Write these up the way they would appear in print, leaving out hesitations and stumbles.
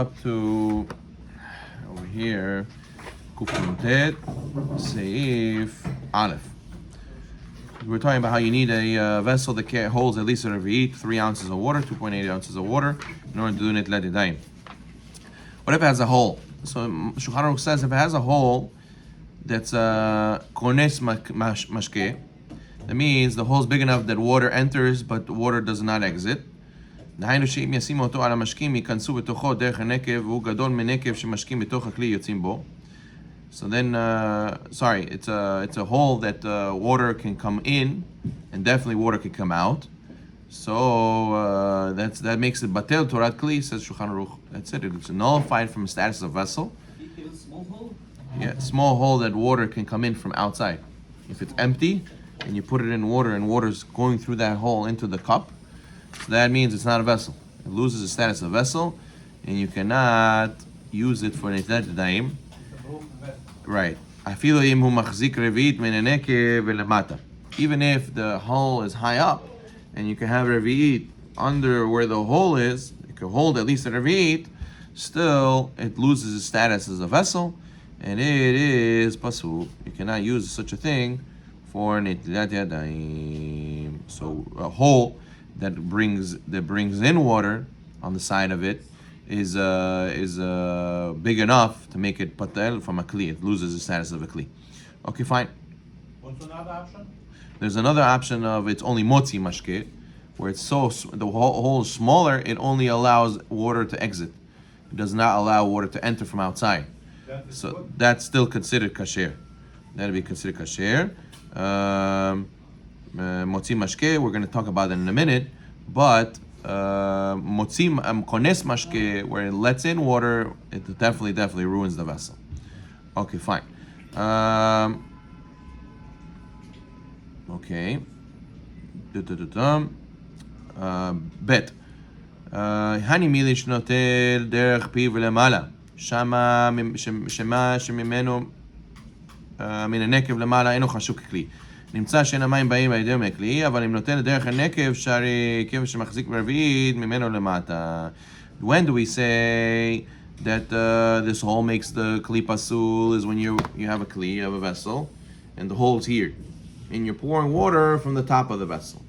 Up to over here, Kufnutet, Seif, Aleph. We're talking about how you need a vessel that holds at least a revi'it, 3 ounces of water, 2.8 ounces of water, in order to do Nitlat Yadayim. What if it has a hole? So Shulchan Aruch says if it has a hole that's kones mashke, that means the hole is big enough that water enters but the water does not exit. So then, sorry, it's a hole that water can come in, and definitely water can come out. So that makes it batel torat kli, says Shulchan Aruch. That's it. It's nullified from the status of vessel. Small hole? Yeah, small hole that water can come in from outside. If it's empty and you put it in water and water's going through that hole into the cup, so that means it's not a vessel. It loses the status of vessel, and you cannot use it for Nitlat Yadayim. Right. Even if the hole is high up, and you can have revi'it under where the hole is, you can hold at least a revi'it, still it loses its status as a vessel, and it is pasul. You cannot use such a thing for Nitlat Yadayim. So a hole that brings in water on the side of it is big enough to make it patel from a kli. It loses the status of a kli. Okay, fine. What's another option? There's another option of it's only motzi mashke, where it's the hole is smaller. It only allows water to exit. It does not allow water to enter from outside. So good. That's still considered kasher. That'll be considered kasher. Motzi mashke, we're going to talk about it in a minute, but motzi kones mashke, where it lets in water, it definitely ruins the vessel. Okay, fine. Okay. Bet. Hani milish notel derech piv lemala. Shama שממנו מן הנקב למעלה אינו חשוק ככלי. נמצא שאין המים באים על ידי מכלי, אבל אם נותן לדרך הנקב שרי כיוון שמחזיק ברביעית ממנו למטה. When do we say that this hole makes the kli pasul is when you have a kli, you have a vessel, and the hole's here, and you're pouring water from the top of the vessel.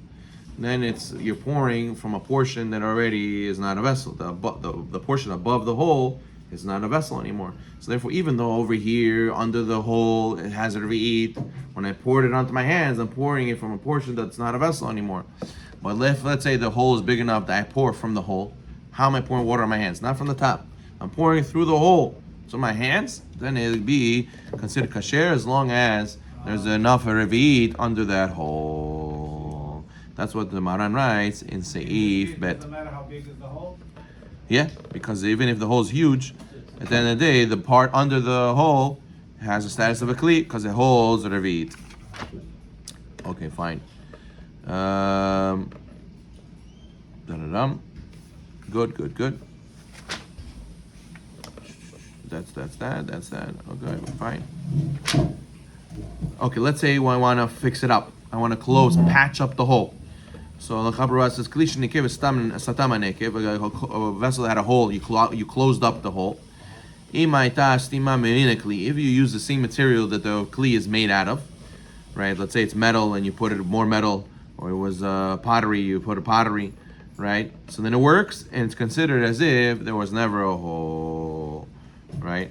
Then you're pouring from a portion that already is not a vessel. The portion above the hole is not a vessel anymore. So therefore, even though over here under the hole it has a revi'it, when I poured it onto my hands, I'm pouring it from a portion that's not a vessel anymore. But let's say the hole is big enough that I pour from the hole. How am I pouring water on my hands? Not from the top. I'm pouring it through the hole. So my hands, then it'll be considered kasher as long as there's enough revi'it under that hole. That's what the Maran writes in Seif Bet. Doesn't matter how big is the hole? Yeah, because even if the hole is huge, at the end of the day, the part under the hole has the status of a kli because it holds a revi'it. Okay, fine. Good. That's that. Okay, fine. Okay, let's say I want to fix it up. I want to patch up the hole. So the Chabra says, "Klish nekev satam nekev." A vessel that had a hole, you closed up the hole. If you use the same material that the kli is made out of, right? Let's say it's metal, and you put more metal, or it was pottery, you put a pottery, right? So then it works, and it's considered as if there was never a hole, right?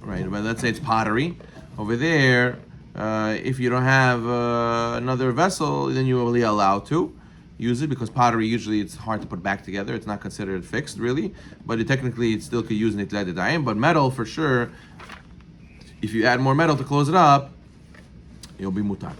Right. But let's say it's pottery over there. If you don't have another vessel, then you're only allowed to use it because pottery usually it's hard to put back together. It's not considered fixed really, but technically it still could use Nitlat Yadayim. But metal for sure, if you add more metal to close it up, it'll be mutar.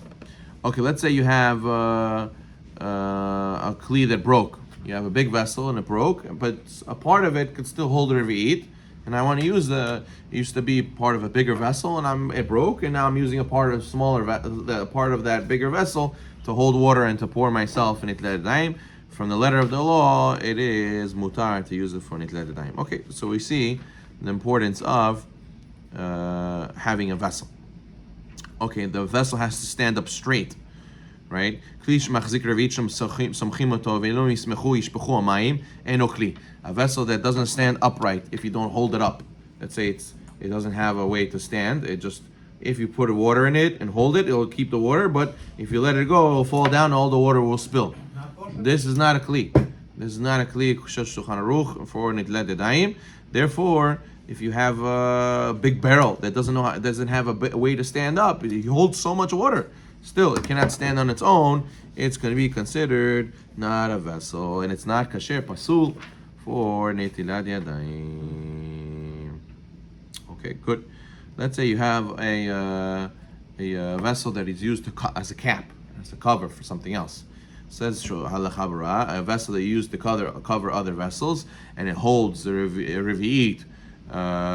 Okay, let's say you have a kli that broke. You have a big vessel and it broke, but a part of it could still hold a revi'it. And I want to use it used to be part of a bigger vessel, and it broke, and now I'm using a part of the part of that bigger vessel to hold water and to pour myself in Nitlat Yadayim. From the letter of the law, it is mutar to use it for Nitlat Yadayim. Okay, so we see the importance of having a vessel. Okay, the vessel has to stand up straight, right? כלי שמחזיק רביעית סומכים אותו ולא יסמכו ישפכו המים, אינו כלי. A vessel that doesn't stand upright if you don't hold it up. Let's say it doesn't have a way to stand. It just, if you put water in it and hold it, it'll keep the water. But if you let it go, it'll fall down. All the water will spill. This is not a kli. This is not a kli Shulchan Aruch for nitlat yadayim. Therefore, if you have a big barrel that doesn't have a way to stand up, it holds so much water. Still, it cannot stand on its own. It's going to be considered not a vessel, and it's not kasher pasul for netilat yadayim. Okay, good. Let's say you have a vessel that is used as a cap, as a cover for something else. It says Halacha, a vessel that you use to cover other vessels, and it holds the revi'it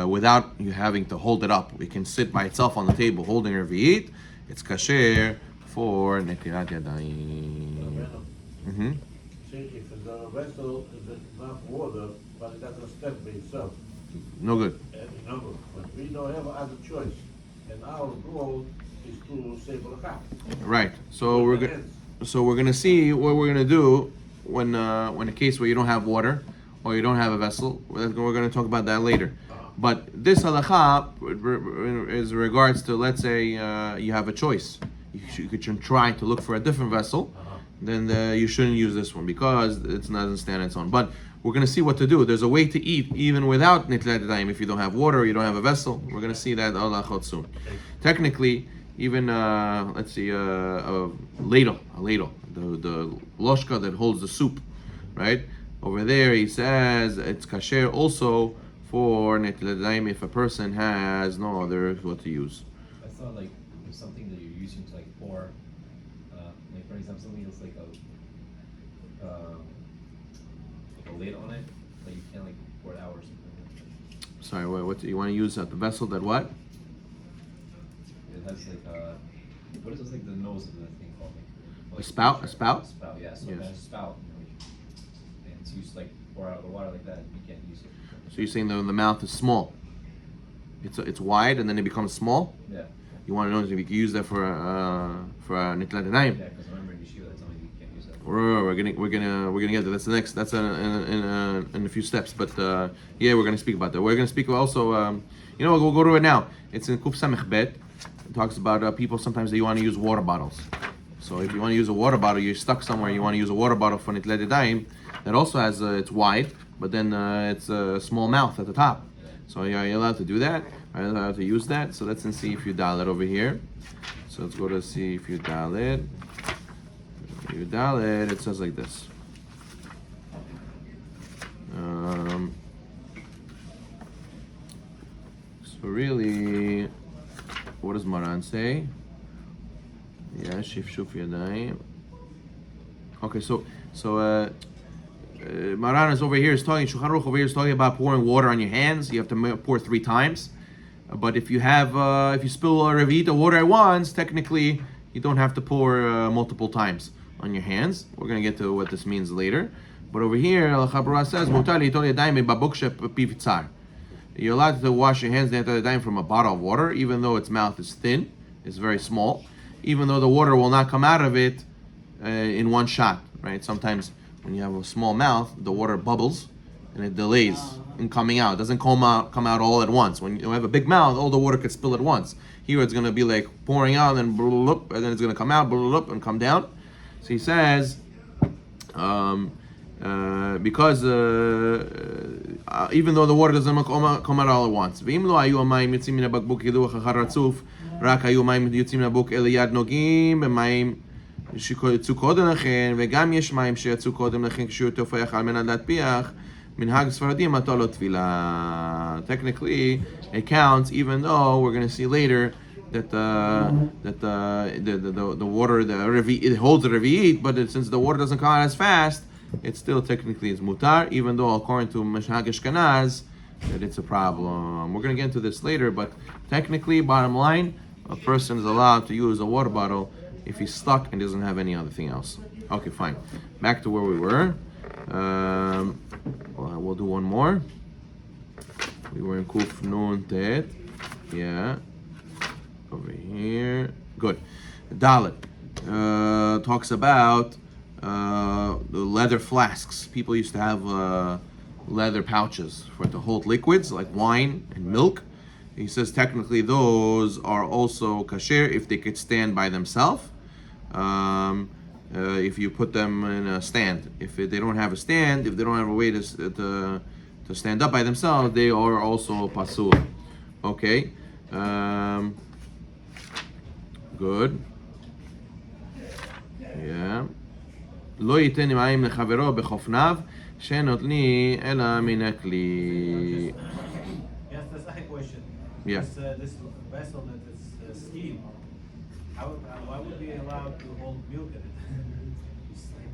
without you having to hold it up. It can sit by itself on the table holding a revi'it. It's kasher for netilat yadayim. See, if the vessel is enough water, but it doesn't stand by itself. No good. But we don't have other choice. And our goal is to save Halacha. Right. So we're gonna see what we're gonna do when a case where you don't have water or you don't have a vessel. We're gonna talk about that later. But this halacha is regards to, let's say you have a choice. You could try to look for a different vessel. Then you shouldn't use this one because it doesn't stand on its own. But we're going to see what to do. There's a way to eat even without nitlat yadayim if you don't have water or you don't have a vessel. We're going to see that halachot soon. Technically, even let's see, a ladle, the loshka that holds the soup, right? Over there, he says it's kasher also for nitlat yadayim if a person has no other what to use. I thought like there's something that you're using to like pour, like for example something that's like a lid on it, but you can't like pour it out or something. Sorry, what you want to use at the vessel that what? It has like what is this, like the nose of that thing called? Like, A spout? A spout? Spout, yeah. So Yes. it has a spout, and it's used to like pour out the water like that. You can't use it. So you're saying the mouth is small. It's wide and then it becomes small. Yeah. You want to know if you can use that for nitlat yadayim. Yeah, because I remember in Shiur they told me you can't use that. We're gonna get to that's the next. That's in a few steps. But yeah, we're gonna speak about that. We're gonna speak also. We'll go to it now. It's in Kuf Samech Bet. It talks about people sometimes they want to use water bottles. So if you want to use a water bottle, you're stuck somewhere. You want to use a water bottle for nitlat yadayim. That also has it's wide, but then it's a small mouth at the top. So you're allowed to do that. Are you allowed to use that? So let's see if you dial it over here. So let's go to see if you dial it. You dial it. It says like this. So really, what does Maran say? Yeah, shif yadayim. Okay, so Maran is over here is talking. Shulchan Aruch over here is talking about pouring water on your hands. You have to pour 3 times. But if you have, if you spill a revit of water at once, technically you don't have to pour multiple times on your hands. We're gonna get to what this means later. But over here, Al-Chabra says, you're allowed to wash your hands from a bottle of water, even though its mouth is thin, it's very small, even though the water will not come out of it in one shot, right? Sometimes when you have a small mouth, the water bubbles and it delays in coming out. It doesn't come out all at once. When you have a big mouth, all the water could spill at once. Here it's going to be like pouring out and then it's going to come out and come down. So he says, because even though the water doesn't come out all at once. ואם לא היו המים יוצאים מן הבקבוק קידוח אחר רצוף, רק היו מים יוצאים מן הבקבוק אל יד נוגעים במים שיצאו קודם לכן, וגם יש מים שיצאו קודם לכן כשהוא תופח על מנת להטפיח, מנהג ספרדים אתה לא טבילה. Technically, it counts, even though we're going to see later that the water, it holds the revi'it, but since the water doesn't come out as fast, it still technically is mutar, even though according to Meshag Ashkenaz, that it's a problem. We're going to get into this later, but technically, bottom line, a person is allowed to use a water bottle if he's stuck and doesn't have any other thing else. Okay, fine. Back to where we were. We'll do one more. We were in Kuf Nun Tet. Yeah. Over here. Good. Dalet. talks about the leather flasks. People used to have leather pouches to hold liquids like wine and milk. He says technically those are also kasher if they could stand by themselves. If you put them in a stand, if they don't have a stand, if they don't have a way to stand up by themselves, they are also pasul. Okay, good. Yeah. לא ייתן מים לחברו בחופניו שנותני אלא מן הכלי. Yes, that's a question. Yeah. This vessel that is steam, why would we allowed to hold milk in it?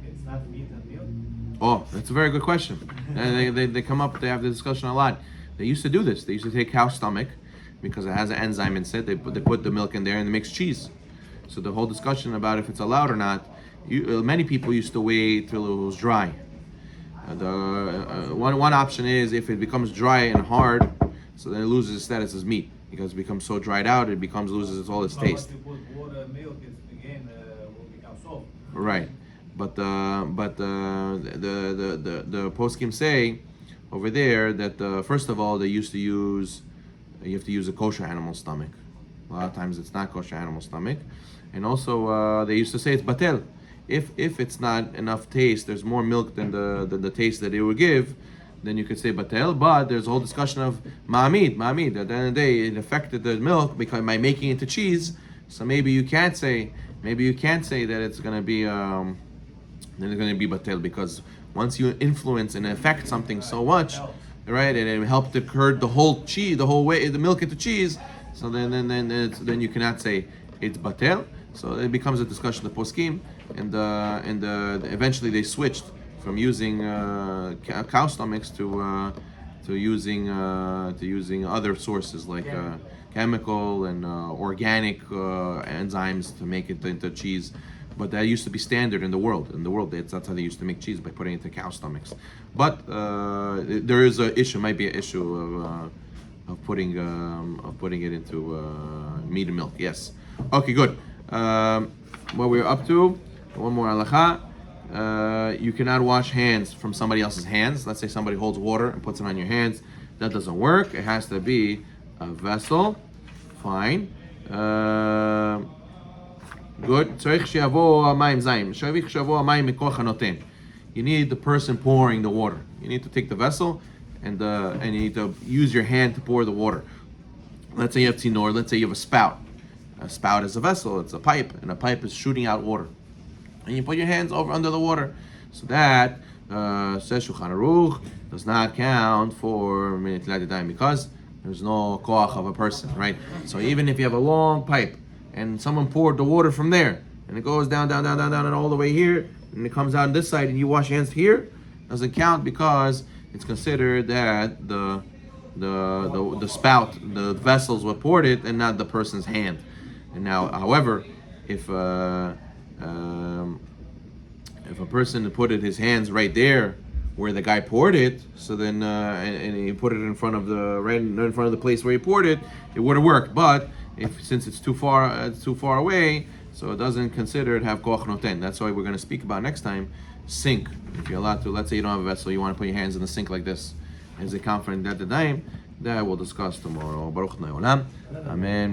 It's not meat and milk? Oh, that's a very good question. And they come up, they have the discussion a lot. They used to do this. They used to take cow stomach because it has an enzyme inside. They put the milk in there and they mix cheese. So the whole discussion about if it's allowed or not, many people used to wait till it was dry. One option is if it becomes dry and hard, so then it loses its status as meat because it becomes so dried out, it loses all its taste. If you put water and milk, it again will become soft. Right, but the poskim say over there that first of all you have to use a kosher animal stomach. A lot of times it's not kosher animal stomach, and also they used to say it's batel. If it's not enough taste, there's more milk than the taste that it would give, then you could say batel. But there's a whole discussion of ma'amid. At the end of the day, it affected the milk by making it into cheese. So maybe you can't say that it's gonna be batel, because once you influence and affect something so much, right, and it helped to curd the whole way the milk into cheese. So then you cannot say it's batel. So it becomes a discussion of the poskim, and eventually they switched from using cow stomachs to using other sources like chemical and organic enzymes to make it into cheese. But that used to be standard in the world. That's how they used to make cheese, by putting it into cow stomachs. But there is an issue, might be an issue of putting it into meat and milk. Yes. Okay, good. What we're up to, one more halacha. You cannot wash hands from somebody else's hands. Let's say somebody holds water and puts it on your hands. That doesn't work. It has to be a vessel. Fine. Good. You need the person pouring the water. You need to take the vessel and you need to use your hand to pour the water. Let's say you have tinor. Let's say you have a spout. A spout is a vessel. It's a pipe, and a pipe is shooting out water. And you put your hands over under the water. So that says Shulchan Aruch does not count for minitilat yadayim because there's no koach of a person, right? So even if you have a long pipe and someone poured the water from there, and it goes down, and all the way here, and it comes out on this side, and you wash your hands here, doesn't count because it's considered that the spout, the vessels were poured it, and not the person's hand. And now, however, if a person put his hands right there where the guy poured it, so then and he put it in front of the place where he poured it, it would have worked. But since it's too far away, so it doesn't consider it have koach noten. That's why we're going to speak about next time sink. If you're allowed to, let's say you don't have a vessel, you want to put your hands in the sink like this, as a confident at the time, that we'll discuss tomorrow. Baruch Olam. Amen.